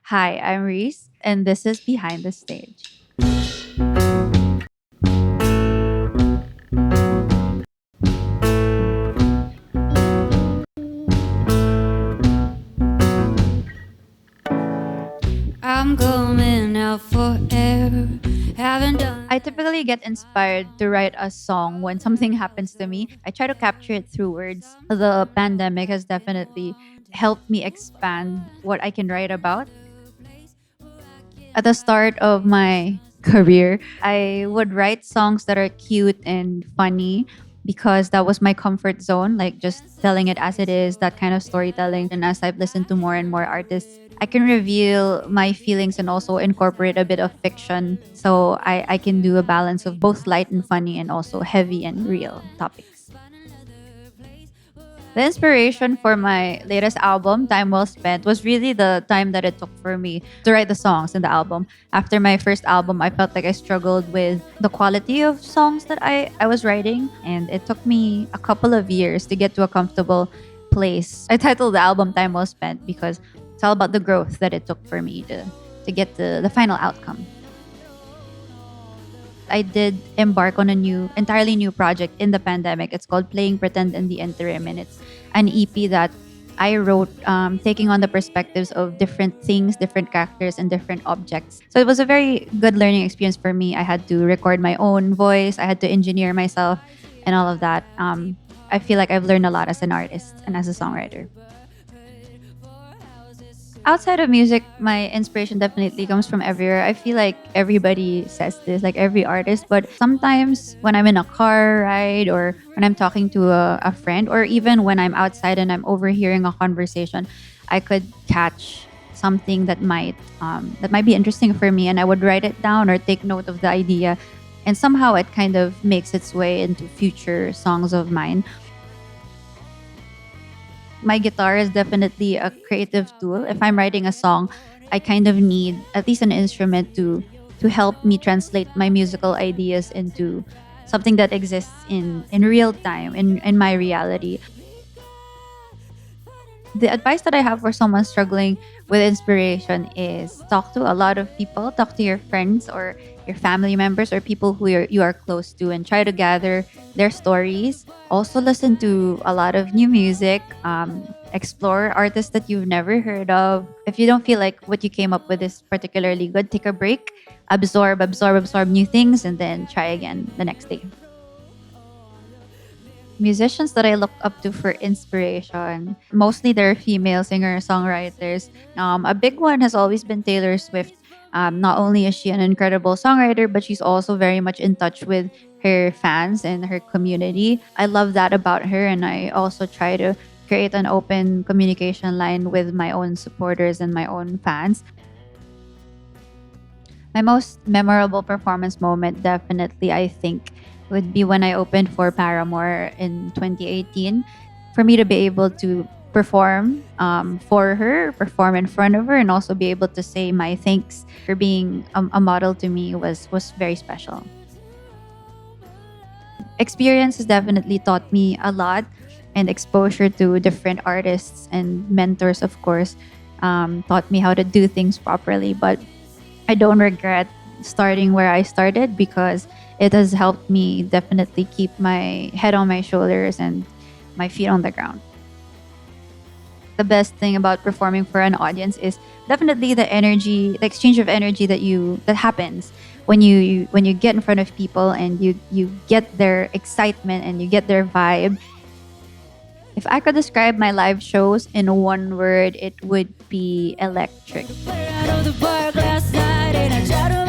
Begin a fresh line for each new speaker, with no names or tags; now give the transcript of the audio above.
Hi, I'm Reese, and this is Behind the Stage.
I'm going out for air. Haven't done.
I typically get inspired to write a song when something happens to me. I try to capture it through words. The pandemic has definitely helped me expand what I can write about. At the start of my career, I would write songs that are cute and funny because that was my comfort zone, like just telling it as it is, that kind of storytelling. And as I've listened to more and more artists, I can reveal my feelings and also incorporate a bit of fiction. So I can do a balance of both light and funny and also heavy and real topics. The inspiration for my latest album, Time Well Spent, was really the time that it took for me to write the songs in the album. After my first album, I felt like I struggled with the quality of songs that I was writing, and it took me a couple of years to get to a comfortable place. I titled the album Time Well Spent because it's all about the growth that it took for me to get the final outcome. I did embark on a entirely new project in the pandemic. It's called Playing Pretend in the Interim, and it's an EP that I wrote, taking on the perspectives of different things, different characters, and different objects. So it was a very good learning experience for me. I had to record my own voice, I had to engineer myself, and all of that. I feel like I've learned a lot as an artist and as a songwriter. Outside of music, my inspiration definitely comes from everywhere. I feel like everybody says this, like every artist, but sometimes when I'm in a car ride or when I'm talking to a friend, or even when I'm outside and I'm overhearing a conversation, I could catch something that might be interesting for me, and I would write it down or take note of the idea, and somehow it kind of makes its way into future songs of mine. My guitar is definitely a creative tool. If I'm writing a song, I kind of need at least an instrument to help me translate my musical ideas into something that exists in real time in my reality. The advice that I have for someone struggling with inspiration is talk to a lot of people, talk to your friends or your family members or people who you are close to, and try to gather their stories. Also, listen to a lot of new music, explore artists that you've never heard of. If you don't feel like what you came up with is particularly good, take a break, absorb new things, and then try again the next day. Musicians that I look up to for inspiration. Mostly they're female singer songwriters. A big one has always been Taylor Swift. Not only is she an incredible songwriter, but she's also very much in touch with her fans and her community. I love that about her, and I also try to create an open communication line with my own supporters and my own fans. My most memorable performance moment, definitely, I think, would be when I opened for Paramore in 2018. For me to be able to perform for her, perform in front of her, and also be able to say my thanks for being a model to me was very special. Experience has definitely taught me a lot, and exposure to different artists and mentors, of course, taught me how to do things properly. But I don't regret starting where I started because it has helped me definitely keep my head on my shoulders and my feet on the ground. The best thing about performing for an audience is definitely the energy, the exchange of energy that happens when you get in front of people and you get their excitement and you get their vibe. If I could describe my live shows in one word, it would be electric.
Play out of the park last night and I tried to